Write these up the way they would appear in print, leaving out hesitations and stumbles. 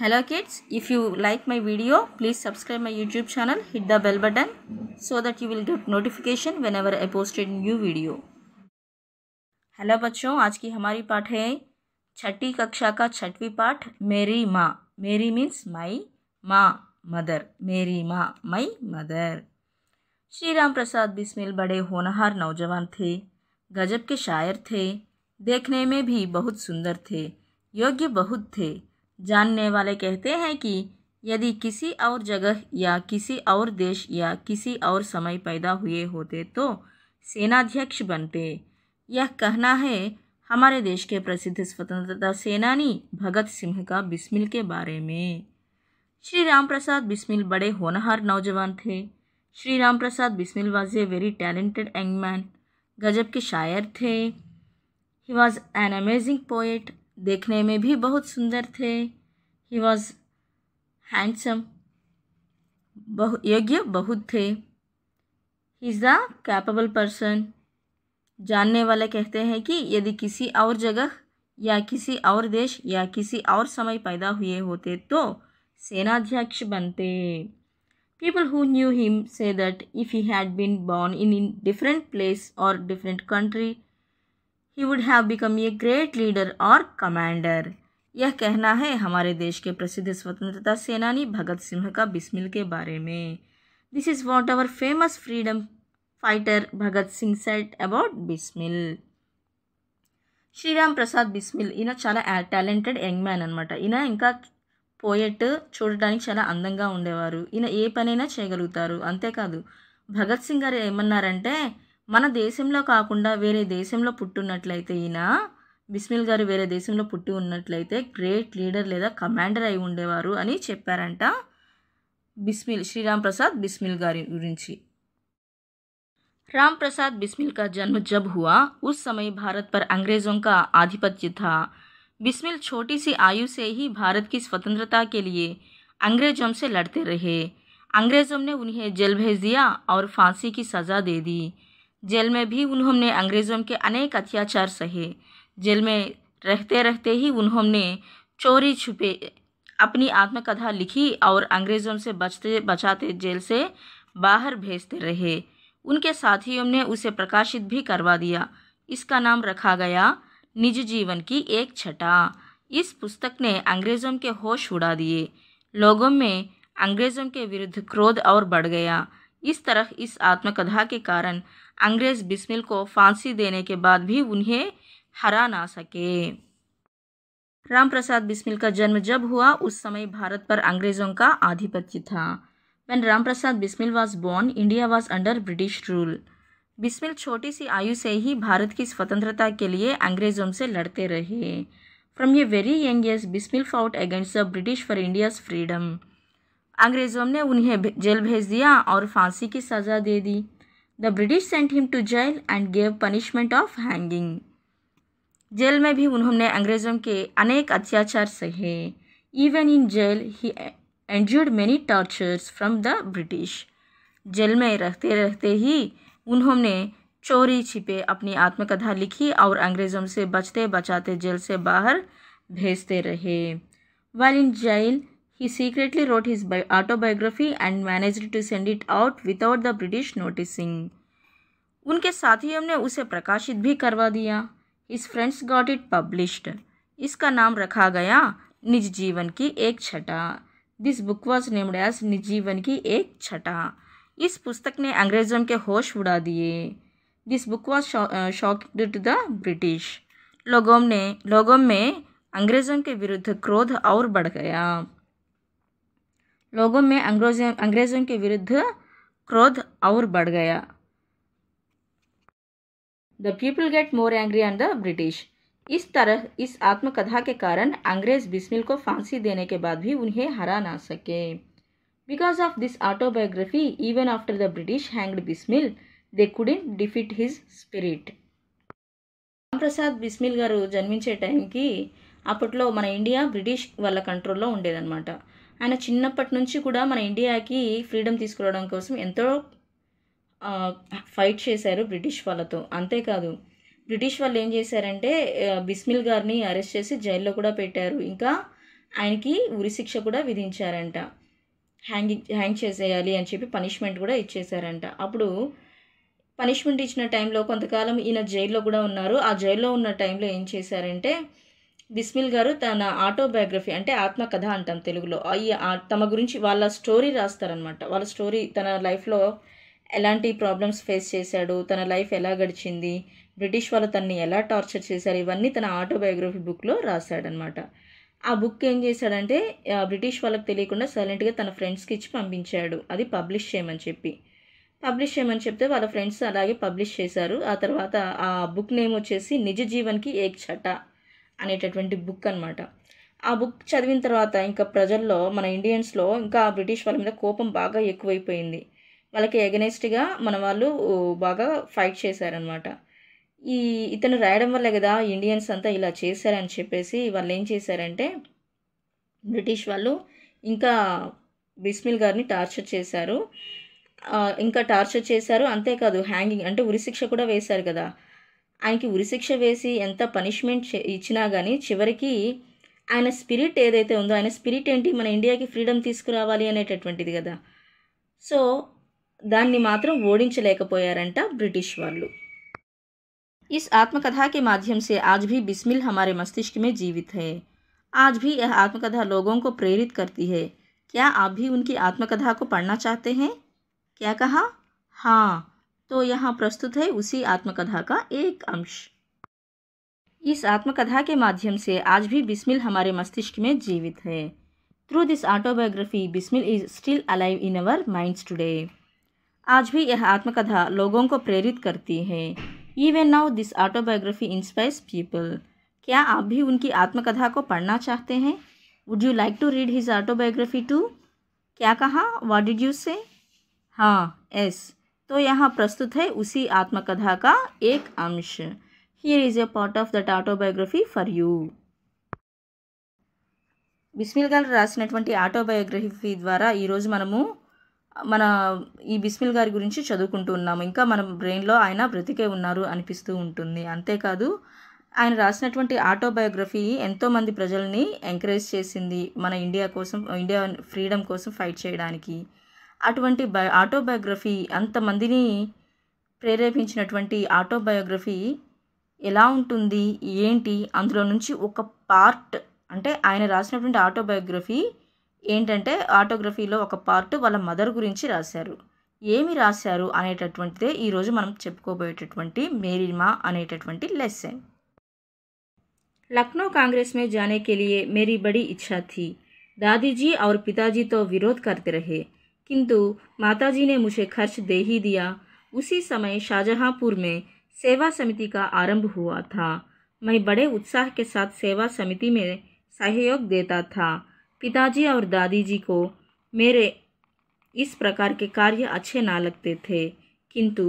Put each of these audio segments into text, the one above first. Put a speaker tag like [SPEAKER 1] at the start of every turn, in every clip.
[SPEAKER 1] Hello kids, if you like my video, please subscribe my YouTube channel, hit the bell button so that you will get notification whenever I post a new video. Hello बच्चों, आज की हमारी पाठ है छठी कक्षा का छठवीं पाठ मेरी माँ। मेरी मीन्स माई, माँ मदर, मेरी माँ माई मदर। श्री राम प्रसाद बिस्मिल बड़े होनहार नौजवान थे, गजब के शायर थे, देखने में भी बहुत सुंदर थे, योग्य बहुत थे। जानने वाले कहते हैं कि यदि किसी और जगह या किसी और देश या किसी और समय पैदा हुए होते तो सेनाध्यक्ष बनते। यह कहना है हमारे देश के प्रसिद्ध स्वतंत्रता सेनानी भगत सिंह का बिस्मिल के बारे में। श्री राम प्रसाद बिस्मिल बड़े होनहार नौजवान थे। Shri Ram Prasad Bismil was a very talented young man. गजब के शायर थे। He was an amazing poet. देखने में भी बहुत सुंदर थे। He was handsome. योग्य बहुत थे। He is the capable person. जानने वाले कहते हैं कि यदि किसी और जगह या किसी और देश या किसी और समय पैदा हुए होते तो सेनाध्यक्ष बनते। People who knew him say that if he had been born in different place or different country, he would have become a great leader or commander. यह कहना है हमारे देश के प्रसिद्ध स्वतंत्रता सेनानी भगत सिंह का बिस्मिल के बारे में। This is what our famous freedom fighter Bhagat Singh said about Bismil. Sriram Prasad Bismil ఈయన చాలా టాలెంటెడ్ యంగ్ మ్యాన్ అనమాట. ఈయన ఇంకా పోయెట్, చూడడానికి చాలా అందంగా ఉండేవారు. ఈయన ఏ పనైనా చేయగలుగుతారు. అంతేకాదు భగత్ సింగ్ గారు ఏమన్నారంటే మన దేశంలో కాకుండా వేరే దేశంలో పుట్టున్నట్లయితే ఈయన బిస్మిల్ గారు వేరే దేశంలో పుట్టి ఉన్నట్లయితే గ్రేట్ లీడర్ లేదా కమాండర్ అయి ఉండేవారు అని చెప్పారంట బిస్మిల్, శ్రీరామ్ ప్రసాద్ బిస్మిల్ గారి గురించి. राम प्रसाद बिस्मिल का जन्म जब हुआ उस समय भारत पर अंग्रेज़ों का आधिपत्य था। बिस्मिल छोटी सी आयु से ही भारत की स्वतंत्रता के लिए अंग्रेज़ों से लड़ते रहे। अंग्रेज़ों ने उन्हें जेल भेज दिया और फांसी की सज़ा दे दी। जेल में भी उन्होंने अंग्रेज़ों के अनेक अत्याचार सहे। जेल में रहते रहते ही उन्होंने चोरी छुपे अपनी आत्मकथा लिखी और अंग्रेज़ों से बचाते जेल से बाहर भेजते रहे। उनके साथियों ने उसे प्रकाशित भी करवा दिया। इसका नाम रखा गया निज जीवन की एक छटा। इस पुस्तक ने अंग्रेज़ों के होश उड़ा दिए। लोगों में अंग्रेज़ों के विरुद्ध क्रोध और बढ़ गया। इस तरह इस आत्मकथा के कारण अंग्रेज़ बिस्मिल को फांसी देने के बाद भी उन्हें हरा ना सके। राम प्रसाद बिस्मिल का जन्म जब हुआ उस समय भारत पर अंग्रेज़ों का आधिपत्य था। When Ram Prasad Bismil was born, India was under British rule. Bismil छोटी सी आयु से ही भारत की स्वतंत्रता के लिए अंग्रेज़ों से लड़ते रहे। From a very young age, Bismil fought against the British for India's freedom. अंग्रेज़ों ने उन्हें जेल भेज दिया और फांसी की सज़ा दे दी। The British sent him to jail and gave punishment of hanging. Jail में भी उन्होंने अंग्रेज़ों के अनेक अत्याचार सहे। Even in jail, he endured many tortures from the British. Jail में रहते रहते ही उन्होंने चोरी छिपे अपनी आत्मकथा लिखी और अंग्रेज़ों से बचते बचाते जेल से बाहर भेजते रहे। While in jail, he secretly wrote his autobiography and managed to send it out without the British noticing. उनके साथियों ने उसे प्रकाशित भी करवा दिया। His friends got it published. इसका नाम रखा गया निज Jeevan ki Ek Chhata. This book was named as Nij Jeevan ki Ek छटा। इस पुस्तक ने अंग्रेज़ों के होश उड़ा दिए। This book was shocked to the British. लोगों में अंग्रेज़ों के विरुद्ध क्रोध और बढ़ गया। लोगों में अंग्रेज़ों के विरुद्ध क्रोध और बढ़ गया। The people get more angry on the British. इस तरह इस आत्मकथा के कारण अंग्रेज़ बिस्मिल को फांसी देने के बाद भी उन्हें हरा ना सके। Because of this autobiography even after the British hanged Bismil they couldn't defeat his spirit. Ramprasad Bismil గారు జన్మించే టైంకి అప్పట్లో మన ఇండియా బ్రిటిష్ వాళ్ళ కంట్రోల్లో ఉండేదన్నమాట. ఆయన చిన్నప్పటి నుంచి కూడా మన ఇండియాకి ఫ్రీడమ్ తీసుకురావడం కోసం ఎంతో ఫైట్ చేశారు బ్రిటిష్ వాళ్ళతో. అంతేకాదు బ్రిటిష్ వాళ్ళు ఏం చేశారంటే బిస్మిల్ గారిని అరెస్ట్ చేసి జైల్లో కూడా పెట్టారు. ఇంకా ఆయనకి ఉరిశిక్ష కూడా విధించారంట. హ్యాంగ్ చేసేయాలి అని చెప్పి పనిష్మెంట్ కూడా ఇచ్చేశారంట. అప్పుడు పనిష్మెంట్ ఇచ్చిన టైంలో కొంతకాలం ఈయన జైల్లో కూడా ఉన్నారు. ఆ జైల్లో ఉన్న టైంలో ఏం చేశారంటే బిస్మిల్ గారు తన ఆటోబయోగ్రఫీ అంటే ఆత్మకథ అంటాం తెలుగులో, తమ గురించి వాళ్ళ స్టోరీ రాస్తారనమాట. వాళ్ళ స్టోరీ తన లైఫ్లో ఎలాంటి ప్రాబ్లమ్స్ ఫేస్ చేశాడు, తన లైఫ్ ఎలా గడిచింది, బ్రిటిష్ వాళ్ళు తనని ఎలా టార్చర్ చేశారు, ఇవన్నీ తన ఆటోబయోగ్రఫీ బుక్లో రాశాడనమాట. ఆ బుక్ ఏం చేశాడంటే బ్రిటిష్ వాళ్ళకి తెలియకుండా సైలెంట్గా తన ఫ్రెండ్స్కి ఇచ్చి పంపించాడు, అది పబ్లిష్ చేయమని చెప్తే వాళ్ళ ఫ్రెండ్స్ అలాగే పబ్లిష్ చేశారు. ఆ తర్వాత ఆ బుక్ నేమ్ వచ్చేసి నిజ జీవన్కి ఏక్ ఛట అనేటటువంటి బుక్ అనమాట. ఆ బుక్ చదివిన తర్వాత ఇంకా ప్రజల్లో మన ఇండియన్స్లో ఇంకా బ్రిటిష్ వాళ్ళ మీద కోపం బాగా ఎక్కువైపోయింది. వాళ్ళకి ఎగనెస్ట్గా మన వాళ్ళు బాగా ఫైట్ చేశారనమాట. ఇతను రాయడం వల్లే కదా ఇండియన్స్ అంతా ఇలా చేశారని చెప్పేసి వాళ్ళు ఏం చేశారంటే బ్రిటిష్ వాళ్ళు ఇంకా బిస్మిల్ గారిని టార్చర్ చేశారు. అంతేకాదు హ్యాంగింగ్ అంటే ఉరిశిక్ష కూడా వేశారు కదా. ఆయనకి ఉరిశిక్ష వేసి ఎంత పనిష్మెంట్ ఇచ్చినా కానీ చివరికి ఆయన స్పిరిట్ ఏదైతే ఉందో, ఆయన స్పిరిట్ ఏంటి, మన ఇండియాకి ఫ్రీడమ్ తీసుకురావాలి అనేటటువంటిది కదా. సో దాన్ని మాత్రం ఓడించలేకపోయారంట బ్రిటిష్ వాళ్ళు. इस आत्मकथा के माध्यम से आज भी बिस्मिल हमारे मस्तिष्क में जीवित है. आज भी यह आत्मकथा लोगों को प्रेरित करती है. क्या आप भी उनकी आत्मकथा को पढ़ना चाहते हैं? क्या कहा? हाँ, तो यहाँ प्रस्तुत है उसी आत्मकथा का एक अंश. इस आत्मकथा के माध्यम से आज भी बिस्मिल हमारे मस्तिष्क में जीवित है. Through this autobiography, Bismil is still alive in our minds today. आज भी यह आत्मकथा लोगों को प्रेरित करती है. Even now this autobiography inspires people. क्या आप भी उनकी आत्मकथा को पढ़ना चाहते हैं? Would you like to read his autobiography too? क्या कहा? What did you say? हाँ, yes. तो यहाँ प्रस्तुत है उसी आत्मकथा का एक अंश. Here is a part of that autobiography for you. Bismil గారు రాసినటువంటి ఆటోబయోగ్రఫీ ద్వారా ఈరోజు మనము ఈ బిస్మిల్ గారి గురించి చదువుకుంటూ ఉన్నాము. ఇంకా మన బ్రెయిన్లో ఆయన బ్రతికే ఉన్నారు అనిపిస్తూ ఉంటుంది. అంతేకాదు ఆయన రాసినటువంటి ఆటోబయోగ్రఫీ ఎంతోమంది ప్రజల్ని ఎంకరేజ్ చేసింది మన ఇండియా ఫ్రీడమ్ కోసం ఫైట్ చేయడానికి. అటువంటి ఆటోబయోగ్రఫీ అంతమందిని ప్రేరేపించినటువంటి ఆటోబయోగ్రఫీ ఎలా ఉంటుంది ఏంటి, అందులో నుంచి ఒక పార్ట్ అంటే ఆయన రాసినటువంటి ఆటోబయోగ్రఫీ ఏంటంటే ఆటోగ్రఫీలో ఒక పార్ట్ వాళ్ళ మదర్ గురించి రాశారు. ఏమి రాశారు అనేటటువంటిదే ఈరోజు మనం చెప్పుకోబోయేటటువంటి మేరీ మాँ అనేటటువంటి లెసన్. लखनऊ कांग्रेस में जाने के लिए मेरी बड़ी इच्छा थी. दादी जी और पिताजी तो विरोध करते रहे, किंतु माताजी ने मुझे खर्च दे ही दिया. उसी समय शाहजहांपुर में सेवा समिति का आरंभ हुआ था. मैं बड़े उत्साह के साथ सेवा समिति में सहयोग देता था. पिताजी और दादी जी को मेरे इस प्रकार के कार्य अच्छे ना लगते थे, किंतु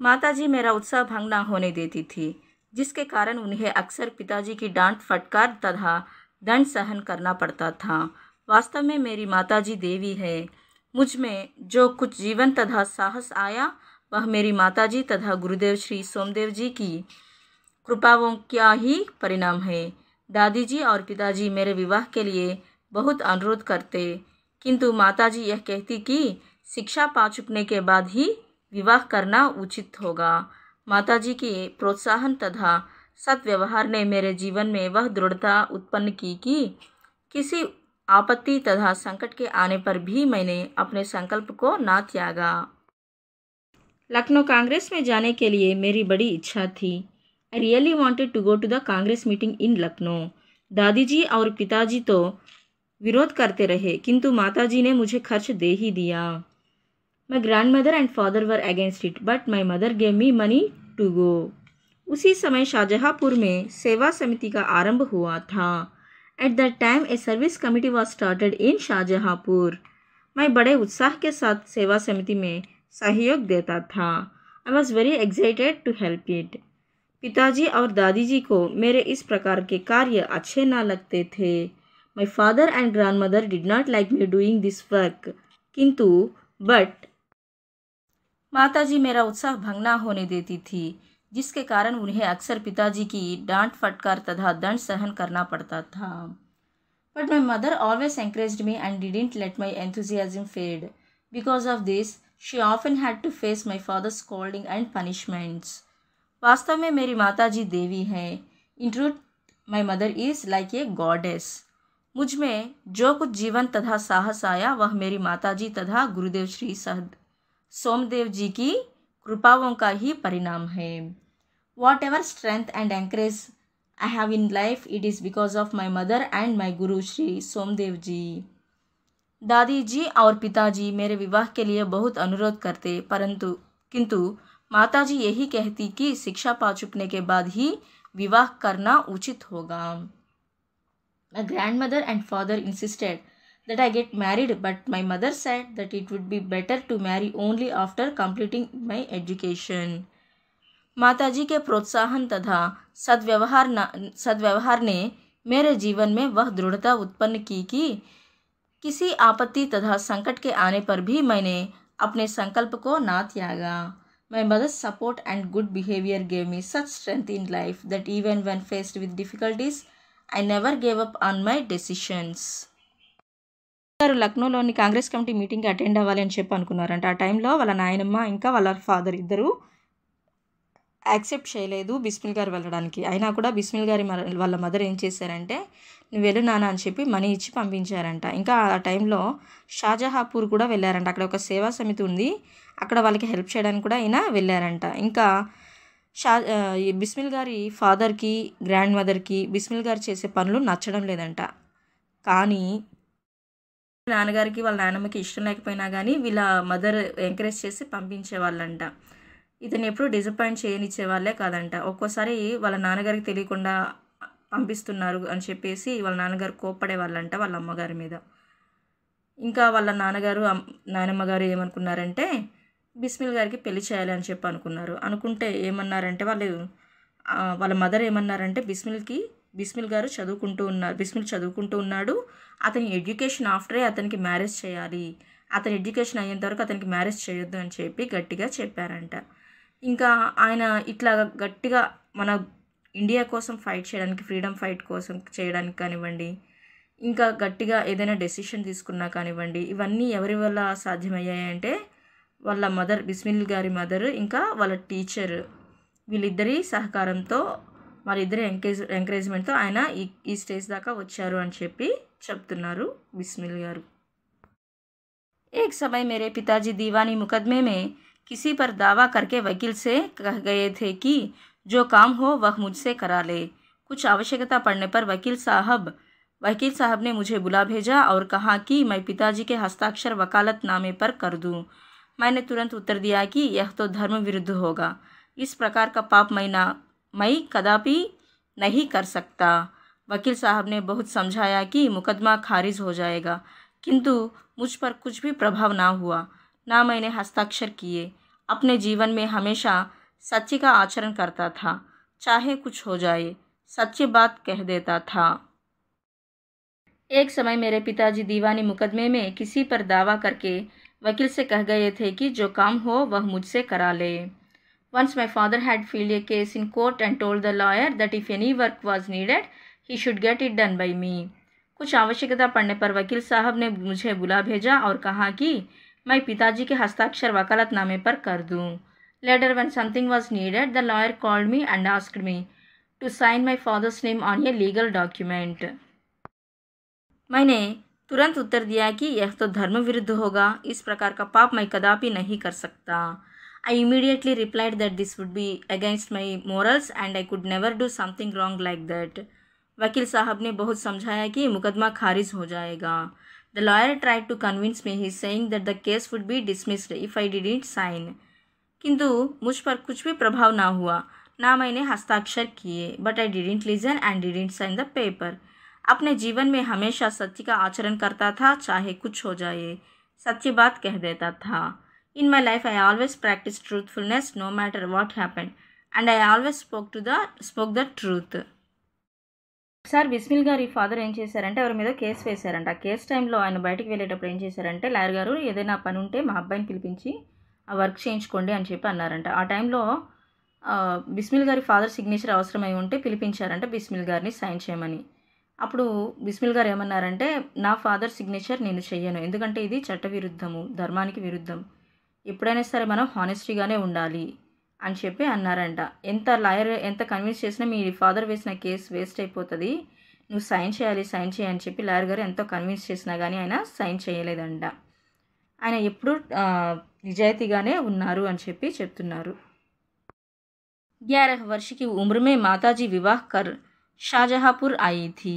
[SPEAKER 1] माताजी मेरा उत्साह भंग ना होने देती थी, जिसके कारण उन्हें अक्सर पिताजी की डांट फटकार तथा दंड सहन करना पड़ता था. वास्तव में मेरी माताजी देवी है. मुझ में जो कुछ जीवन तथा साहस आया वह मेरी माताजी तथा गुरुदेव श्री सोमदेव जी की कृपाओं का ही परिणाम है. दादी जी और पिताजी मेरे विवाह के लिए बहुत अनुरोध करते, किंतु माताजी यह कहती कि शिक्षा पा चुकने के बाद ही विवाह करना उचित होगा. माताजी के प्रोत्साहन तथा सद्व्यवहार ने मेरे जीवन में वह दृढ़ता उत्पन्न की कि किसी आपत्ति तथा संकट के आने पर भी मैंने अपने संकल्प को ना त्यागा. लखनऊ कांग्रेस में जाने के लिए मेरी बड़ी इच्छा थी. I really wanted to go to the Congress meeting in Lucknow. दादी जी और पिताजी तो विरोध करते रहे, किंतु माताजी ने मुझे खर्च दे ही दिया. My grandmother and father were against it, but my mother gave me money to go. उसी समय शाहजहांपुर में सेवा समिति का आरंभ हुआ था. At that time a service committee was started in Shahjahanpur. मैं बड़े उत्साह के साथ सेवा समिति में सहयोग देता था. I was very excited to help it. पिताजी और दादी जी को मेरे इस प्रकार के कार्य अच्छे ना लगते थे. My father and grandmother did not like me doing this work, किंतु बट माताजी मेरा उत्साह भंग ना होने देती थी, जिसके कारण उन्हें अक्सर पिताजी की डांट फटकार तथा दंड सहन करना पड़ता था. But my mother always encouraged me and didn't let my enthusiasm fade. Because of this, she often had to face my father's scolding and punishments. वास्तव में मेरी माताजी देवी हैं. In truth, my mother is like a goddess. मुझ में जो कुछ जीवन तथा साहस आया वह मेरी माताजी तथा गुरुदेव श्री सोमदेव जी की कृपाओं का ही परिणाम है. Whatever strength and encourage I have in life, it is because of my mother and my guru Shri Somdev जी. दादी जी और पिताजी मेरे विवाह के लिए बहुत अनुरोध करते, किंतु माताजी यही कहती कि शिक्षा पा चुकने के बाद ही विवाह करना उचित होगा. My grandmother and father insisted that I get married, but my mother said that it would be better to marry only after completing my education. माताजी के प्रोत्साहन तथा सद्व्यवहार ने मेरे जीवन में वह दृढ़ता उत्पन्न की कि किसी आपत्ति तथा संकट के आने पर भी मैंने अपने संकल्प को ना त्यागा. My mother's support and good behavior gave me such strength in life that even when faced with difficulties, I never gave up on my decisions. లక్నోలోని కాంగ్రెస్ కమిటీ మీటింగ్కి అటెండ్ అవ్వాలి అని చెప్పి అనుకున్నారంట. ఆ టైంలో వాళ్ళ నాయనమ్మ ఇంకా వాళ్ళ ఫాదర్ ఇద్దరు యాక్సెప్ట్ చేయలేదు బిస్మిల్ గారు వెళ్ళడానికి. అయినా కూడా బిస్మిల్ గారి వాళ్ళ మదర్ ఏం చేశారంటే నువ్వు వెళ్ళు నాన్న అని చెప్పి మనీ ఇచ్చి పంపించారంట. ఇంకా ఆ టైంలో షాజహాపూర్ కూడా వెళ్ళారంట. అక్కడ ఒక సేవా సమితి ఉంది, అక్కడ వాళ్ళకి హెల్ప్ చేయడానికి కూడా ఆయన వెళ్ళారంట. ఇంకా బిస్మిల్ గారి ఫాదర్కి గ్రాండ్ మదర్కి బిస్మిల్ గారు చేసే పనులు నచ్చడం లేదంట. కానీ నాన్నగారికి వాళ్ళ నాన్నమ్మకి ఇష్టం లేకపోయినా కానీ వీళ్ళ మదర్ ఎంకరేజ్ చేసి పంపించేవాళ్ళంట. ఇతను ఎప్పుడు డిసప్పాయింట్ చేయనిచ్చే వాళ్ళే కాదంట. ఒక్కోసారి వాళ్ళ నాన్నగారికి తెలియకుండా పంపిస్తున్నారు అని చెప్పేసి వాళ్ళ నాన్నగారు కోప్పడే వాళ్ళంట వాళ్ళ అమ్మగారి మీద. ఇంకా వాళ్ళ నాయనమ్మ గారు ఏమనుకున్నారంటే బిస్మిల్ గారికి పెళ్లి చేయాలి అని చెప్పి అనుకుంటే ఏమన్నారంటే వాళ్ళ మదర్ ఏమన్నారంటే బిస్మిల్ గారు చదువుకుంటూ ఉన్నాడు, అతని ఎడ్యుకేషన్ ఆఫ్టరే అతనికి మ్యారేజ్ చేయాలి, అతని ఎడ్యుకేషన్ అయ్యేంత వరకు అతనికి మ్యారేజ్ చేయొద్దు అని చెప్పి గట్టిగా చెప్పారంట. ఇంకా ఆయన ఇట్లా గట్టిగా మన ఇండియా కోసం ఫైట్ చేయడానికి, ఫ్రీడమ్ ఫైట్ కోసం చేయడానికి కానివ్వండి, ఇంకా గట్టిగా ఏదైనా డెసిషన్ తీసుకున్నా కానివ్వండి, ఇవన్నీ ఎవరి వల్ల సాధ్యమయ్యాయంటే వాళ్ళ మదర్, బిస్మిల్ గారి మదర్, ఇంకా వాళ్ళ టీచర్, వీళ్ళిద్దరి సహకారంతో, వాళ్ళిద్దరి ఎంకరేజ్మెంట్తో ఆయన ఈ స్టేజ్ దాకా వచ్చారు అని చెప్పి చెప్తున్నారు బిస్మిల్ గారు. एक समय मेरे पिताजी दीवानी मुकदमे में किसी पर दावा करके वकील से कह गए थे कि जो काम हो वह मुझसे करा ले. कुछ आवश्यकता पड़ने पर वकील साहब ने मुझे बुला भेजा और कहा कि मैं पिताजी के हस्ताक्षर वकालतनामे पर कर दूं. मैंने तुरंत उत्तर दिया कि यह तो धर्म विरुद्ध होगा. इस प्रकार का पाप मैं कदापि नहीं कर सकता. वकील साहब ने बहुत समझाया कि मुकदमा खारिज हो जाएगा, किंतु मुझ पर कुछ भी प्रभाव ना हुआ, ना मैंने हस्ताक्षर किए. अपने जीवन में हमेशा सच्ची का आचरण करता था, चाहे कुछ हो जाए, सच्ची बात कह देता था. एक समय मेरे पिताजी दीवानी मुकदमे में किसी पर दावा करके वकील से कह गए थे कि जो काम हो वह मुझसे करा ले. Once my father had filed a case in court and told the lawyer that if any work was needed, he should get it done by me. कुछ आवश्यकता पड़ने पर वकील साहब ने मुझे बुला भेजा और कहा कि मैं पिताजी के हस्ताक्षर वकालतनामे पर कर दूं. Later, when something was needed, the lawyer called me and asked me to sign my father's name on a legal document. मैंने तुरंत उत्तर दिया कि यह तो धर्म विरुद्ध होगा, इस प्रकार का पाप मैं कदापि नहीं कर सकता. I immediately replied that this would be against my morals and I could never do something wrong like that. वकील साहब ने बहुत समझाया कि मुकदमा खारिज हो जाएगा. The lawyer tried to convince me, he saying that the case would be dismissed if I didn't sign. किंतु मुझ पर कुछ भी प्रभाव ना हुआ, ना मैंने हस्ताक्षर किए. But I didn't listen and didn't sign the paper. अपने जीवन में हमेशा सत्य का आचरण करता था, चाहे कुछ हो जाए, सच्ची बात कह देता था. In my life, I always practiced truthfulness no matter what happened, and I always spoke the truth. ఒకసారి బిస్మిల్ గారి ఫాదర్ ఏం చేశారంటే ఎవరి మీద కేసు వేశారంట. ఆ కేసు టైంలో ఆయన బయటికి వెళ్ళేటప్పుడు ఏం చేశారంటే, లాయర్ గారు ఏదైనా పని ఉంటే మా అబ్బాయిని పిలిపించి ఆ వర్క్ చేయించుకోండి అని చెప్పి అన్నారంట. ఆ టైంలో బిస్మిల్ గారి ఫాదర్ సిగ్నేచర్ అవసరమై ఉంటే పిలిపించారంట బిస్మిల్ గారిని సైన్ చేయమని. అప్పుడు బిస్మిల్ గారు ఏమన్నారంటే, నా ఫాదర్ సిగ్నేచర్ నేను చెయ్యను, ఎందుకంటే ఇది చట్టవిరుద్ధము, ధర్మానికి విరుద్ధం, ఎప్పుడైనా సరే మనం హానెస్టీగానే ఉండాలి అని చెప్పి అన్నారంట. లాయర్ ఎంత కన్విన్స్ చేసినా మీ ఫాదర్ వేసిన కేసు వేస్ట్ అయిపోతుంది, నువ్వు సైన్ చేయాలి అని చెప్పి లాయర్ గారు ఎంతో కన్విన్స్ చేసినా కానీ ఆయన సైన్ చేయలేదంట. ఆయన ఎప్పుడు నిజాయితీగానే ఉన్నారు అని చెప్పి చెప్తున్నారు. 11 वर्ष की उम्र में माताजी विवाह कर शाहजहाँपुर आई थी.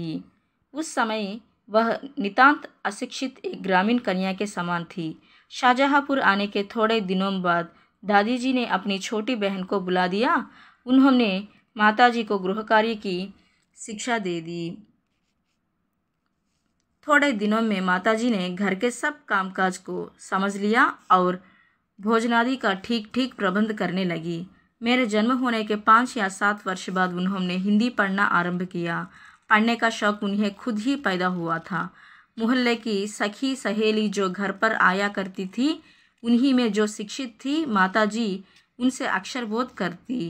[SPEAKER 1] उस समय वह नितांत अशिक्षित एक ग्रामीण कन्या के समान थी. शाहजहाँपुर आने के थोड़े दिनों बाद दादी जी ने अपनी छोटी बहन को बुला दिया. उन्होंने माताजी को गृह कार्य की शिक्षा दे दी. थोड़े दिनों में माताजी ने घर के सब कामकाज को समझ लिया और भोजनादि का ठीक प्रबंध करने लगी. मेरे जन्म होने के 5 या 7 वर्ष बाद उन्होंने हिंदी पढ़ना आरंभ किया. पढ़ने का शौक उन्हें खुद ही पैदा हुआ था. मोहल्ले की सखी सहेली जो घर पर आया करती थी, उन्हीं में जो शिक्षित थी, माताजी उनसे अक्षर बोध करती.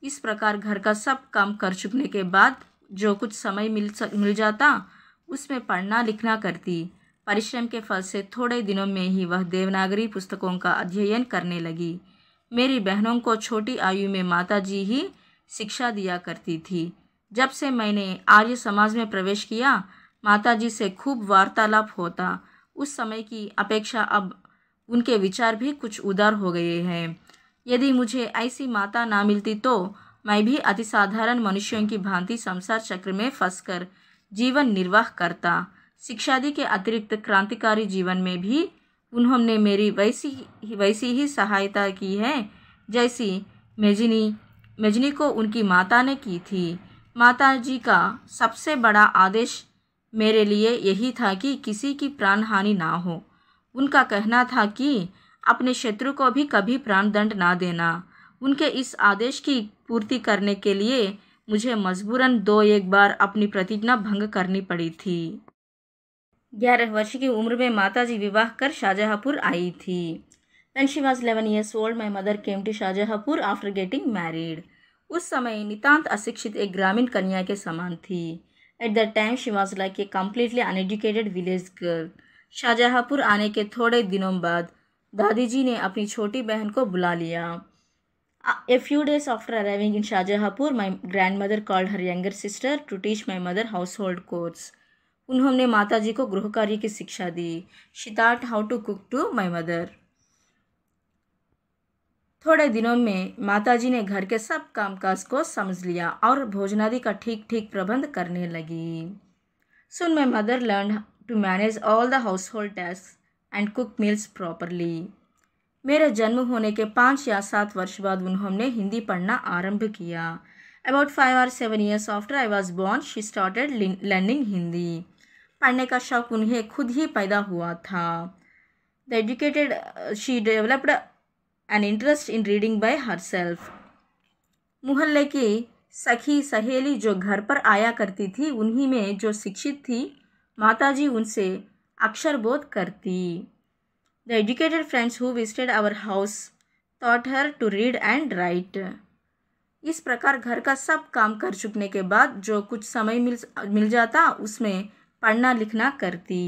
[SPEAKER 1] इस प्रकार घर का सब काम कर चुकने के बाद जो कुछ समय मिल जाता, उसमें पढ़ना लिखना करती. परिश्रम के फल से थोड़े दिनों में ही वह देवनागरी पुस्तकों का अध्ययन करने लगी. मेरी बहनों को छोटी आयु में माताजी ही शिक्षा दिया करती थी. जब से मैंने आर्य समाज में प्रवेश किया, माताजी से खूब वार्तालाप होता. उस समय की अपेक्षा अब उनके विचार भी कुछ उदार हो गए हैं. यदि मुझे ऐसी माता ना मिलती तो मैं भी अति साधारण मनुष्यों की भांति संसार चक्र में फंसकर जीवन निर्वाह करता. शिक्षादि के अतिरिक्त क्रांतिकारी जीवन में भी उन्होंने मेरी वैसी ही सहायता की है जैसी मेजनी को उनकी माता ने की थी. माताजी का सबसे बड़ा आदेश मेरे लिए यही था कि किसी की प्राण हानि ना हो. उनका कहना था कि अपने शत्रु को भी कभी प्राण दंड ना देना. उनके इस आदेश की पूर्ति करने के लिए मुझे मजबूरन 2-1 बार अपनी प्रतिज्ञा भंग करनी पड़ी थी. 11 वर्ष की उम्र में माताजी विवाह कर शाहजहाँपुर आई थी. When she was 11 years old, my mother came to Shahjahanpur after getting married. उस समय नितांत अशिक्षित एक ग्रामीण कन्या के समान थी. At that time, she was like a completely uneducated village girl. Shahjahanpur आने के थोड़े दिनों बाद दादी जी ने अपनी छोटी बहन को बुला लिया. A few days after arriving in Shahjahanpur, my grandmother called her younger sister to teach my mother household chores. उन्होंने माताजी को गृह कार्य की शिक्षा दी. She taught how to cook to my mother. थोड़े दिनों में माताजी ने घर के सब कामकाज को समझ लिया और भोजनादि का ठीक प्रबंध करने लगी. Soon my mother learned to manage all the household tasks and cook meals properly. मेरे जन्म होने के 5 या 7 वर्ष बाद उन्होंने हिंदी पढ़ना आरंभ किया. About 5 or 7 years after I was born, she started learning Hindi. पढ़ने का शौक उन्हें खुद ही पैदा हुआ था. She developed an interest in reading by herself. मोहल्ले की सखी सहेली जो घर पर आया करती थी, उन्हीं में जो शिक्षित थी, माताजी उनसे अक्षर बोध करती. The educated friends who visited our house taught her to read and write. इस प्रकार घर का सब काम कर चुकने के बाद जो कुछ समय मिल जाता, उसमें पढ़ना लिखना करती.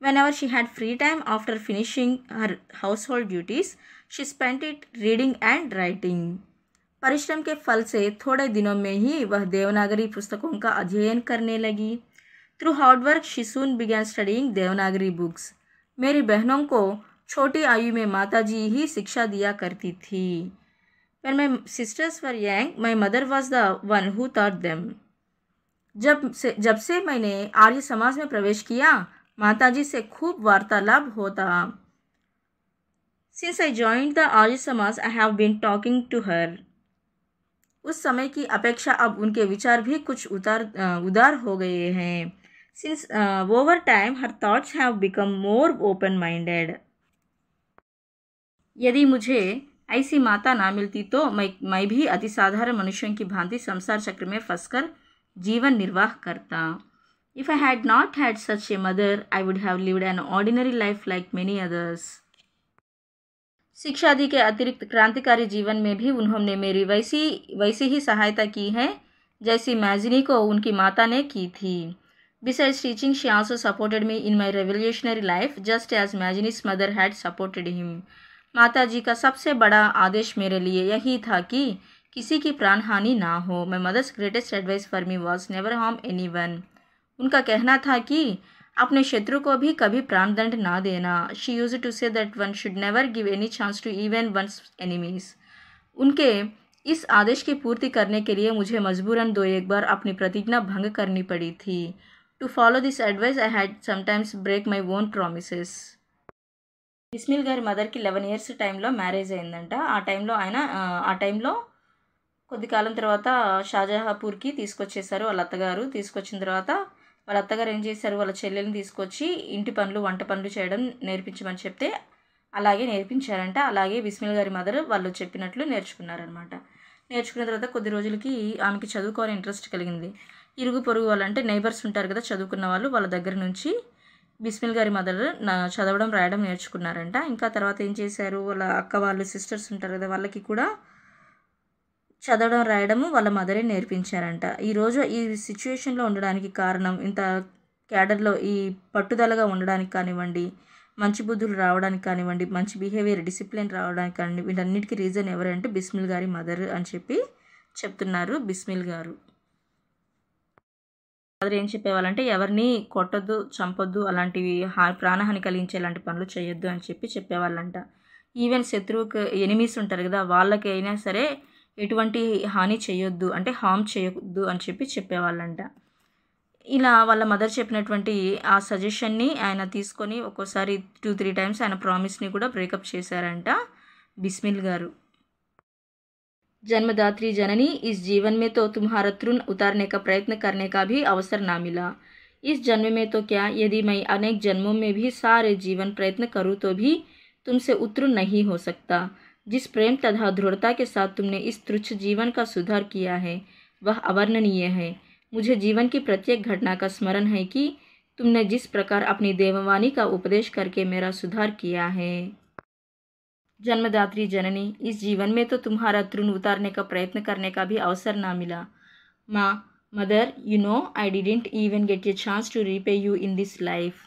[SPEAKER 1] Whenever she had free time after finishing her household duties, she spent it reading and writing. परिश्रम के फल से थोड़े दिनों में ही वह देवनागरी पुस्तकों का अध्ययन करने लगी. Through hard work, she soon began studying Devanagari books. मेरी बहनों को छोटी आयु में माताजी ही शिक्षा दिया करती थी. When my sisters were young, my mother was the one who taught them. जब से मैंने आर्य समाज में प्रवेश किया, माताजी से खूब वार्तालाप होता. Since I joined the Arya Samaj, I have been talking to her. उस समय की अपेक्षा अब उनके विचार भी कुछ उदार हो गए हैं. Since over time, her thoughts have become more open-minded. यदि मुझे ऐसी माता ना मिलती तो मैं भी अति साधारण मनुष्यों की भांति संसार चक्र में फंसकर जीवन निर्वाह करता. If I had not had such a mother, I would have lived an ordinary life like many others. शिक्षा आदि के अतिरिक्त क्रांतिकारी जीवन में भी उन्होंने मेरी वैसी ही सहायता की है जैसी मैजिनी को उनकी माता ने की थी. Besides teaching, she also supported me in my revolutionary life, just as Majini's mother had supported him. माता जी का सबसे बड़ा आदेश मेरे लिए यही था कि किसी की प्राण हानि ना हो. My mother's greatest advice for me was never harm anyone. उनका कहना था कि अपने शत्रु को भी कभी प्राणदंड ना देना. She used to say that one should never give any chance to even one's enemies. उनके इस आदेश की पूर्ति करने के लिए मुझे मजबूरन 2-1 बार अपनी प्रतिज्ञा भंग करनी पड़ी थी. To follow this advice, I had sometimes break my own promises. Bismil గారి మదర్కి 11 years టైంలో మ్యారేజ్ అయిందంట. ఆ టైంలో కొద్ది కాలం తర్వాత షాజహాపూర్కి తీసుకొచ్చేసారు వాళ్ళ అత్తగారు. తీసుకొచ్చిన తర్వాత వాళ్ళ అత్తగారు ఏం చేశారు, వాళ్ళ చెల్లెల్ని తీసుకొచ్చి ఇంటి పనులు వంట పనులు చేయడం నేర్పించమని చెప్తే అలాగే నేర్పించారంట. అలాగే బిస్మిల్ గారి మదర్ వాళ్ళు చెప్పినట్లు నేర్చుకున్నారనమాట. నేర్చుకున్న తర్వాత కొద్ది రోజులకి ఆమెకి చదువుకోవాలని ఇంట్రెస్ట్ కలిగింది. ఇరుగు పొరుగు వాళ్ళు అంటే నైబర్స్ ఉంటారు కదా, చదువుకున్న వాళ్ళు, వాళ్ళ దగ్గర నుంచి బిస్మిల్ గారి మదర్ చదవడం రాయడం నేర్చుకున్నారంట. ఇంకా తర్వాత ఏం చేశారు, వాళ్ళ అక్క వాళ్ళు సిస్టర్స్ ఉంటారు కదా, వాళ్ళకి కూడా చదవడం రాయడము వాళ్ళ మదరే నేర్పించారంట. ఈరోజు ఈ సిచ్యువేషన్లో ఉండడానికి కారణం, ఇంత క్యాడర్లో ఈ పట్టుదలగా ఉండడానికి కానివ్వండి, మంచి బుద్ధులు రావడానికి కానివ్వండి, మంచి బిహేవియర్ డిసిప్లిన్ రావడానికి కానివ్వండి, వీటన్నిటికీ రీజన్ ఎవరంటే బిస్మిల్ గారి మదర్ అని చెప్పి చెప్తున్నారు బిస్మిల్ గారు. మదర్ ఏం చెప్పేవాళ్ళంటే ఎవరిని కొట్టొద్దు, చంపొద్దు, అలాంటివి ప్రాణహాని కలిగించే ఇలాంటి పనులు చేయొద్దు అని చెప్పేవాళ్ళంట. ఈవెన్ శత్రువుకి ఎనిమీస్ ఉంటారు కదా, వాళ్ళకైనా సరే ఎటువంటి హాని చేయొద్దు, అంటే హార్మ్ చేయొద్దు అని చెప్పేవాళ్ళంట. ఇలా వాళ్ళ మదర్ చెప్పినటువంటి ఆ సజెషన్ని ఆయన తీసుకొని ఒక్కోసారి 2-3 times ఆయన ప్రామిస్ని కూడా బ్రేకప్ చేశారంట బిస్మిల్ గారు. जन्मदात्री जननी, इस जीवन में तो तुम्हारा तृण उतारने का प्रयत्न करने का भी अवसर ना मिला. इस जन्म में तो क्या, यदि मैं अनेक जन्मों में भी सारे जीवन प्रयत्न करूँ तो भी तुमसे उत्तुर नहीं हो सकता. जिस प्रेम तथा दृढ़ता के साथ तुमने इस तुच्छ जीवन का सुधार किया है वह अवर्णनीय है. मुझे जीवन की प्रत्येक घटना का स्मरण है कि तुमने जिस प्रकार अपनी देववाणी का उपदेश करके मेरा सुधार किया है. जन्मदात्री जननी, इस जीवन में तो तुम्हारा तृण उतारने का प्रयत्न करने का भी अवसर ना मिला. माँ, mother, you know I didn't even get a chance to repay you in this life.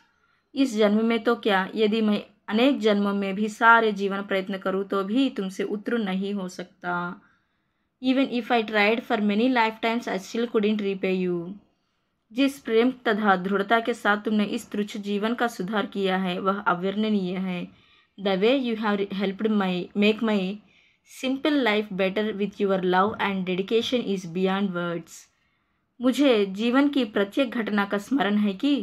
[SPEAKER 1] इस जन्म में तो क्या, यदि मैं अनेक जन्मों में भी सारे जीवन प्रयत्न करूँ तो भी तुमसे उत्तुर नहीं हो सकता. Even if I tried for many lifetimes, I still couldn't repay you. जिस प्रेम तथा दृढ़ता के साथ तुमने इस तुच्छ जीवन का सुधार किया है वह अवर्णनीय है. The way you have helped make my simple life better with your love and dedication is beyond words. मुझे जीवन की प्रत्येक घटना का स्मरण है कि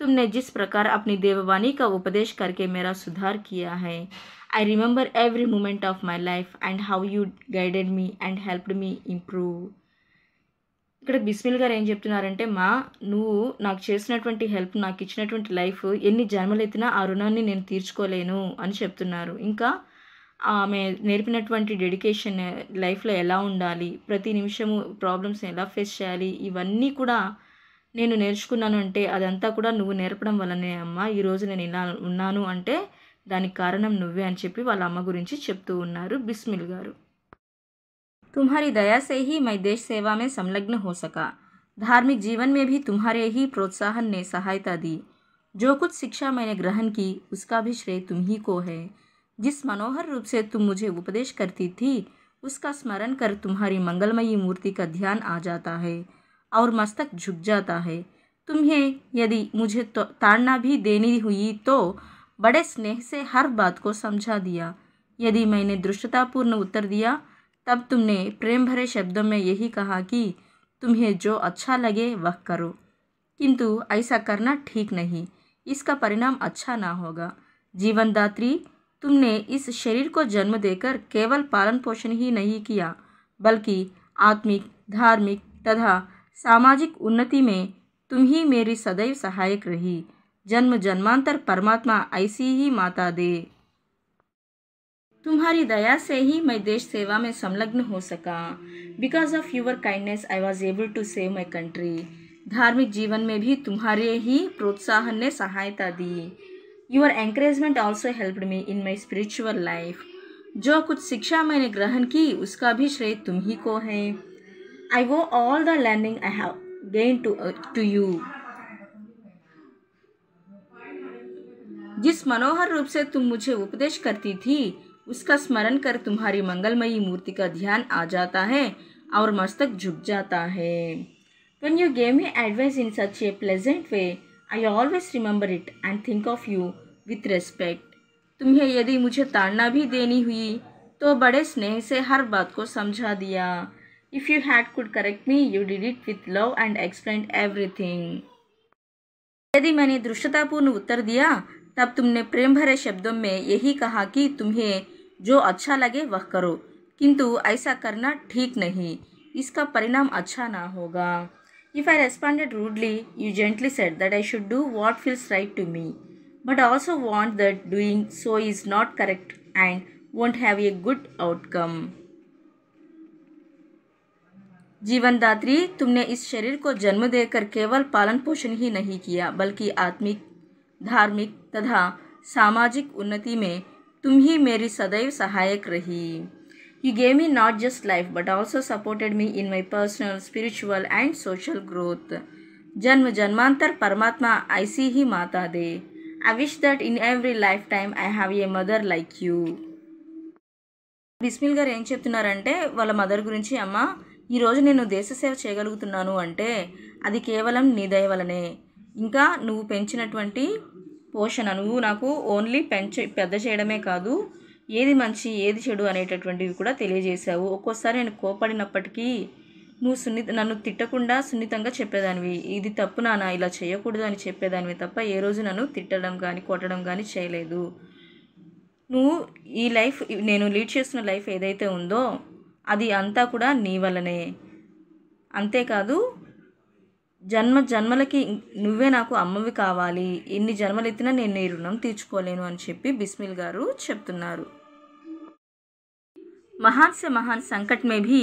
[SPEAKER 1] तुमने जिस प्रकार अपनी देववाणी का उपदेश करके मेरा सुधार किया है. I remember every moment of my life and how you guided me and helped me improve. ఇక్కడ బిస్మిల్ గారు ఏం చెప్తున్నారంటే, మా నువ్వు నాకు చేసినటువంటి హెల్ప్, నాకు ఇచ్చినటువంటి లైఫ్ ఎన్ని జన్మలు ఎత్తినా ఆ రుణాన్ని నేను తీర్చుకోలేను అని చెప్తున్నారు. ఇంకా ఆమె నేర్పినటువంటి డెడికేషన్, లైఫ్లో ఎలా ఉండాలి, ప్రతి నిమిషము ప్రాబ్లమ్స్ని ఎలా ఫేస్ చేయాలి, ఇవన్నీ కూడా నేను నేర్చుకున్నాను. అంటే అదంతా కూడా నువ్వు నేర్పడం వల్లనే అమ్మ ఈరోజు నేను ఇలా ఉన్నాను అంటే దానికి కారణం నువ్వే అని చెప్పి వాళ్ళ అమ్మ గురించి చెప్తూ ఉన్నారు బిస్మిల్ గారు. तुम्हारी दया से ही मैं देश सेवा में संलग्न हो सका. धार्मिक जीवन में भी तुम्हारे ही प्रोत्साहन ने सहायता दी. जो कुछ शिक्षा मैंने ग्रहण की उसका भी श्रेय तुम ही को है. जिस मनोहर रूप से तुम मुझे उपदेश करती थी उसका स्मरण कर तुम्हारी मंगलमयी मूर्ति का ध्यान आ जाता है और मस्तक झुक जाता है. तुम्हें यदि मुझे ताड़ना भी देनी हुई तो बड़े स्नेह से हर बात को समझा दिया. यदि मैंने दृष्टतापूर्ण उत्तर दिया तब तुमने प्रेम भरे शब्दों में यही कहा कि तुम्हें जो अच्छा लगे वह करो, किंतु ऐसा करना ठीक नहीं, इसका परिणाम अच्छा ना होगा. जीवनदात्री, तुमने इस शरीर को जन्म देकर केवल पालन पोषण ही नहीं किया बल्कि आत्मिक, धार्मिक तथा सामाजिक उन्नति में तुम ही मेरी सदैव सहायक रही. जन्म जन्मांतर परमात्मा ऐसी ही माता दे. तुम्हारी दया से ही मैं देश सेवा में संलग्न हो सका. Because of your kindness I was able to save my country. धार्मिक जीवन में भी तुम्हारे ही प्रोत्साहन ने सहायता दी. Your encouragement also helped me in my spiritual life. जो कुछ शिक्षा मैंने ग्रहण की उसका भी श्रेय तुम ही को है। I vow all the learning I have gain to you. जिस मनोहर रूप से तुम मुझे उपदेश करती थी उसका स्मरण कर तुम्हारी मंगलमयी मूर्ति का ध्यान आ जाता है और मस्तक झुक जाता है। When you gave me advice in such a pleasant way, I always remember it and think of you with respect. तुम्हें यदि मुझे ताड़ना भी देनी हुई तो बड़े स्नेह से हर बात को समझा दिया। If you had could correct me, you did it with love and explained everything. यदि मैंने दुष्टतापूर्ण उत्तर दिया तब तुमने प्रेम भरे शब्दों में यही कहा कि तुम्हें जो अच्छा लगे वह करो, किंतु ऐसा करना ठीक नहीं, इसका परिणाम अच्छा ना होगा। If I responded rudely, you gently said that I should do what feels right to me, but also warned that doing so is not correct and won't have a good outcome. जीवनदात्री, तुमने इस शरीर को जन्म देकर केवल पालन पोषण ही नहीं किया बल्कि आत्मिक, धार्मिक तथा सामाजिक उन्नति में तुम ही मेरी सदैव सहायक रही। You gave me not just life but also supported me in my personal, spiritual and social growth. जन्म जन्मांतर परमात्मा ऐसी ही माता दे। I wish that in every lifetime I have a mother like you. Bismil గారు ఏం చెప్తున్నారంటే వాళ్ళ మదర్ గురించి, అమ్మ ఈరోజు నేను దేశ సేవ చేయగలుగుతున్నాను అంటే అది కేవలం నీ దయ వలనే. ఇంకా నువ్వు పెంచినటువంటి పోషణ, నువ్వు నాకు ఓన్లీ పెద్ద చేయడమే కాదు, ఏది మంచి ఏది చెడు అనేటటువంటివి కూడా తెలియజేశావు. ఒక్కోసారి నేను కోపడినప్పటికీ నువ్వు నన్ను తిట్టకుండా సున్నితంగా చెప్పేదానివి. ఇది తప్పు నాన్న, ఇలా చేయకూడదు అని చెప్పేదానివి తప్ప ఏ రోజు నన్ను తిట్టడం కానీ కొట్టడం కానీ చేయలేదు. నువ్వు ఈ లైఫ్, నేను లీడ్ చేస్తున్న లైఫ్ ఏదైతే ఉందో అది అంతా కూడా నీ వల్లనే. అంతేకాదు జన్మలకి నువ్వే నాకు అమ్మవి కావాలి, ఎన్ని జన్మలు ఎత్తినా నేను నీ రుణం తీర్చుకోలేను అని చెప్పి బిస్మిల్ గారు చెప్తున్నారు. महान से महान संकट में भी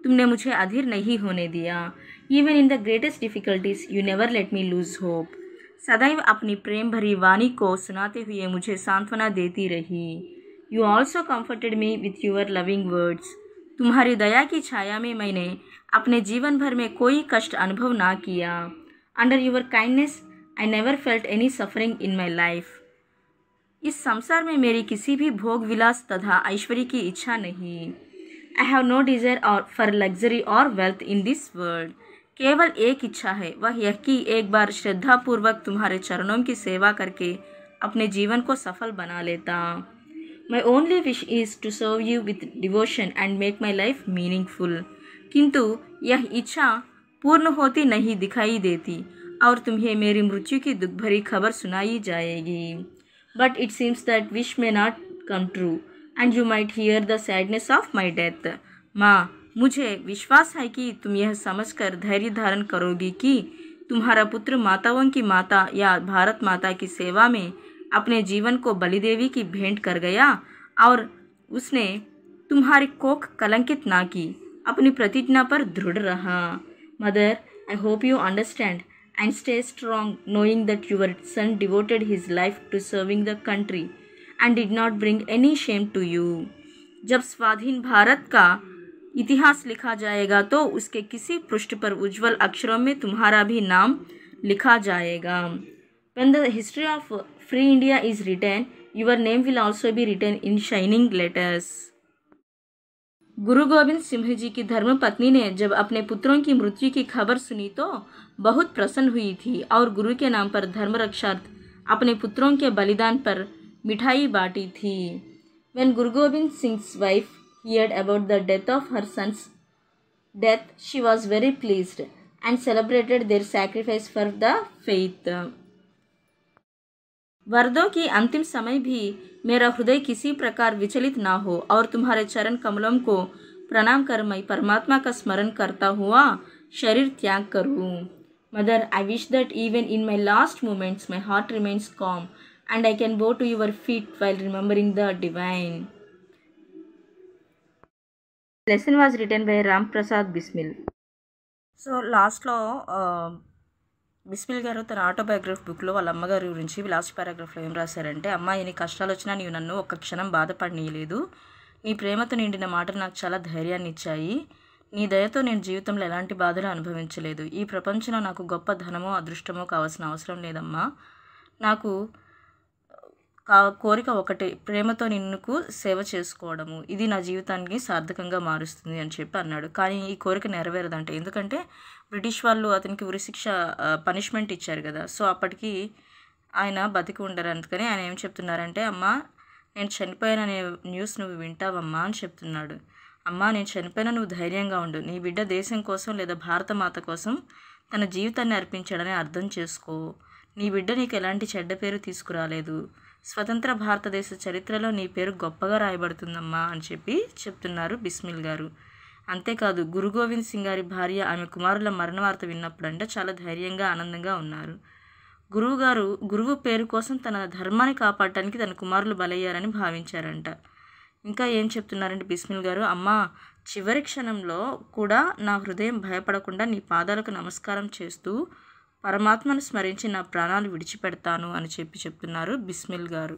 [SPEAKER 1] तुमने मुझे अधीर नहीं होने दिया. Even in the greatest difficulties, you never let me lose hope. सदैव अपनी प्रेम भरी वाणी को सुनाते हुए मुझे सांत्वना देती रही. You also comforted me with your loving words. तुम्हारी दया की छाया में मैंने अपने जीवन भर में कोई कष्ट अनुभव ना किया. Under your kindness, I never felt any suffering in my life. इस संसार में मेरी किसी भी भोग विलास तथा ऐश्वर्य की इच्छा नहीं. I have no desire for luxury और वेल्थ इन दिस वर्ल्ड. केवल एक इच्छा है, वह यह कि एक बार श्रद्धापूर्वक तुम्हारे चरणों की सेवा करके अपने जीवन को सफल बना लेता. My only wish is to serve you with devotion and make my life meaningful. किंतु यह इच्छा पूर्ण होती नहीं दिखाई देती और तुम्हें मेरी मृत्यु की दुख भरी खबर सुनाई जाएगी. But it seems that wish may not come true and you might hear the sadness of my death. माँ, मुझे विश्वास है कि तुम यह समझकर धैर्य धारण करोगी कि तुम्हारा पुत्र माताओं की माता या भारत माता की सेवा में अपने जीवन को बलिदेवी की भेंट कर गया और उसने तुम्हारी कोख कलंकित ना की, अपनी प्रतिज्ञा पर दृढ़ रहा. Mother, I hope you understand and stay strong knowing that your son devoted his life to serving the country and did not bring any shame to you. जब स्वाधीन भारत का इतिहास लिखा जाएगा तो उसके किसी पृष्ठ पर उज्जवल अक्षरों में तुम्हारा भी नाम लिखा जाएगा. When the history of free India is written, your name will also be written in shining letters. गुरु गोविंद सिंह जी की धर्मपत्नी ने जब अपने पुत्रों की मृत्यु की खबर सुनी तो बहुत प्रसन्न हुई थी और गुरु के नाम पर धर्म रक्षार्थ अपने पुत्रों के बलिदान पर मिठाई बांटी थी. When Guru Gobind Singh's wife heard about the death of her son's death, she was very pleased and celebrated their sacrifice for the faith. वरदों की अंतिम समय भी मेरा हृदय किसी प्रकार विचलित ना हो और तुम्हारे चरण कमलों को प्रणाम कर मैं परमात्मा का स्मरण करता हुआ शरीर त्याग करूं. Mother, I wish that even in my last moments my heart remains calm and I can bow to your feet while remembering the divine. Lesson was written by Ram Prasad Bismil. So లాస్ట్లో బిస్మిల్ గారు తన autobiography బుక్లో వాళ్ళ అమ్మగారి గురించి last పారాగ్రాఫ్లో ఏం రాశారంటే, అమ్మ ఎన్ని కష్టాలు వచ్చినా నీవు నన్ను ఒక్క క్షణం బాధపడనీయలేదు, నీ ప్రేమతో నిండిన మాటలు నాకు చాలా ధైర్యాన్ని ఇచ్చాయి. నీ దయతో నేను జీవితంలో ఎలాంటి బాధలు అనుభవించలేదు. ఈ ప్రపంచంలో నాకు గొప్ప ధనమో అదృష్టమో కావాల్సిన అవసరం లేదమ్మా. నాకు కోరిక ఒకటే, ప్రేమతో నిన్నుకు సేవ చేసుకోవడము. ఇది నా జీవితానికి సార్థకంగా మారుస్తుంది అని చెప్పి అన్నాడు. కానీ ఈ కోరిక నెరవేరదంట. ఎందుకంటే బ్రిటిష్ వాళ్ళు అతనికి ఉరిశిక్ష పనిష్మెంట్ ఇచ్చారు కదా. సో అప్పటికి ఆయన బతికి ఉండరు. అందుకని ఆయన ఏం చెప్తున్నారంటే, అమ్మా నేను చనిపోయాననే న్యూస్ నువ్వు వింటావమ్మా అని చెప్తున్నాడు. అమ్మా నేను చనిపోయినా నువ్వు ధైర్యంగా ఉండు. నీ బిడ్డ దేశం కోసం లేదా భారతమాత కోసం తన జీవితాన్ని అర్పించాడని అర్థం చేసుకో. నీ బిడ్డ నీకు ఎలాంటి చెడ్డ పేరు తీసుకురాలేదు. స్వతంత్ర భారతదేశ చరిత్రలో నీ పేరు గొప్పగా రాయబడుతుందమ్మా అని చెప్పి చెప్తున్నారు బిస్మిల్ గారు. అంతేకాదు గురు గోవింద్ సింగ్ గారి భార్య ఆమె కుమారుల మరణ వార్త విన్నప్పుడంటే చాలా ధైర్యంగా ఆనందంగా ఉన్నారు. గురువు పేరు కోసం తన ధర్మాన్ని కాపాడటానికి తన కుమారులు బలయ్యారని భావించారంట. ఇంకా ఏం చెప్తున్నారంటే బిస్మిల్ గారు, అమ్మా చివరి క్షణంలో కూడా నా హృదయం భయపడకుండా నీ పాదాలకు నమస్కారం చేస్తూ పరమాత్మను స్మరించి నా ప్రాణాలు విడిచిపెడతాను అని చెప్తున్నారు బిస్మిల్ గారు.